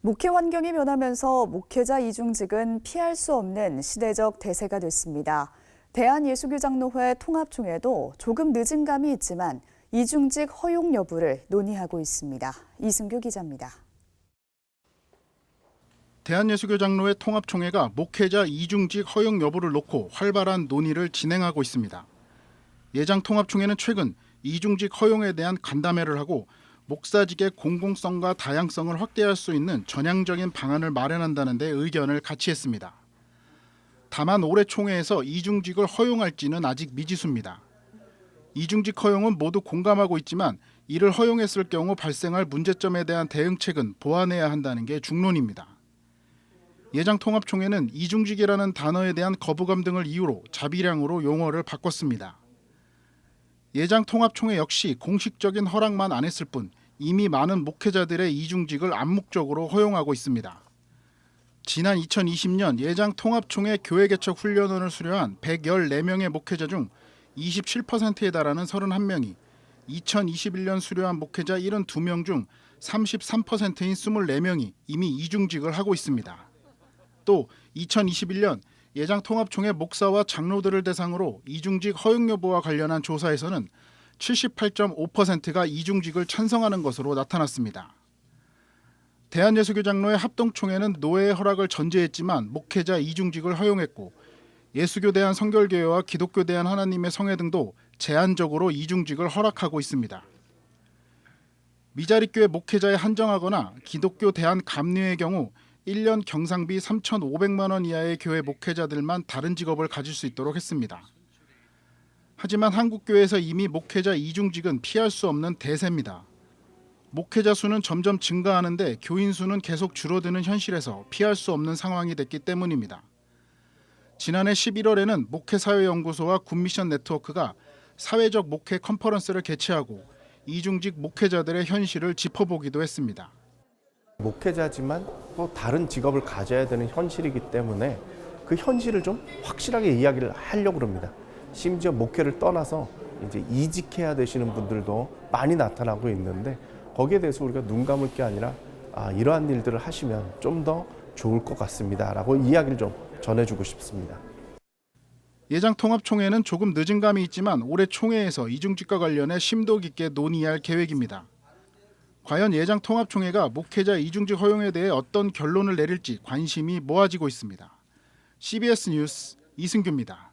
목회 환경이 변하면서 목회자 이중직은 피할 수 없는 시대적 대세가 됐습니다. 대한예수교장로회 통합총회도 조금 늦은 감이 있지만 이중직 허용 여부를 논의하고 있습니다. 이승규 기자입니다. 대한예수교장로회 통합총회가 목회자 이중직 허용 여부를 놓고 활발한 논의를 진행하고 있습니다. 예장 통합총회는 최근 이중직 허용에 대한 간담회를 하고 목사직의 공공성과 다양성을 확대할 수 있는 전향적인 방안을 마련한다는 데 의견을 같이 했습니다. 다만 올해 총회에서 이중직을 허용할지는 아직 미지수입니다. 이중직 허용은 모두 공감하고 있지만 이를 허용했을 경우 발생할 문제점에 대한 대응책은 보완해야 한다는 게 중론입니다. 예장 통합총회는 이중직이라는 단어에 대한 거부감 등을 이유로 자비량으로 용어를 바꿨습니다. 예장 통합총회 역시 공식적인 허락만 안 했을 뿐 이미 많은 목회자들의 이중직을 암묵적으로 허용하고 있습니다. 지난 2020년 예장 통합총회 교회 개척 훈련원을 수료한 114명의 목회자 중 27%에 달하는 31명이 2021년 수료한 목회자 72명 중 33%인 24명이 이미 이중직을 하고 있습니다. 또 2021년 예장 통합총회 목사와 장로들을 대상으로 이중직 허용 여부와 관련한 조사에서는 78.5%가 이중직을 찬성하는 것으로 나타났습니다. 대한예수교장로회 합동총회는 노회의 허락을 전제했지만 목회자 이중직을 허용했고 예수교 대한성결교회와 기독교 대한하나님의 성회 등도 제한적으로 이중직을 허락하고 있습니다. 미자립교회 목회자에 한정하거나 기독교 대한감리회의 경우 1년 경상비 3,500만 원 이하의 교회 목회자들만 다른 직업을 가질 수 있도록 했습니다. 하지만 한국교회에서 이미 목회자 이중직은 피할 수 없는 대세입니다. 목회자 수는 점점 증가하는데 교인 수는 계속 줄어드는 현실에서 피할 수 없는 상황이 됐기 때문입니다. 지난해 11월에는 목회사회연구소와 굿미션 네트워크가 사회적 목회 컨퍼런스를 개최하고 이중직 목회자들의 현실을 짚어보기도 했습니다. 목회자지만 또 다른 직업을 가져야 되는 현실이기 때문에 그 현실을 좀 확실하게 이야기를 하려고 합니다. 심지어 목회를 떠나서 이제 이직해야 되시는 분들도 많이 나타나고 있는데 거기에 대해서 우리가 눈 감을 게 아니라 이러한 일들을 하시면 좀 더 좋을 것 같습니다라고 이야기를 좀 전해주고 싶습니다. 예장 통합총회는 조금 늦은 감이 있지만 올해 총회에서 이중직과 관련해 심도 깊게 논의할 계획입니다. 과연 예장 통합총회가 목회자 이중직 허용에 대해 어떤 결론을 내릴지 관심이 모아지고 있습니다. CBS 뉴스 이승규입니다.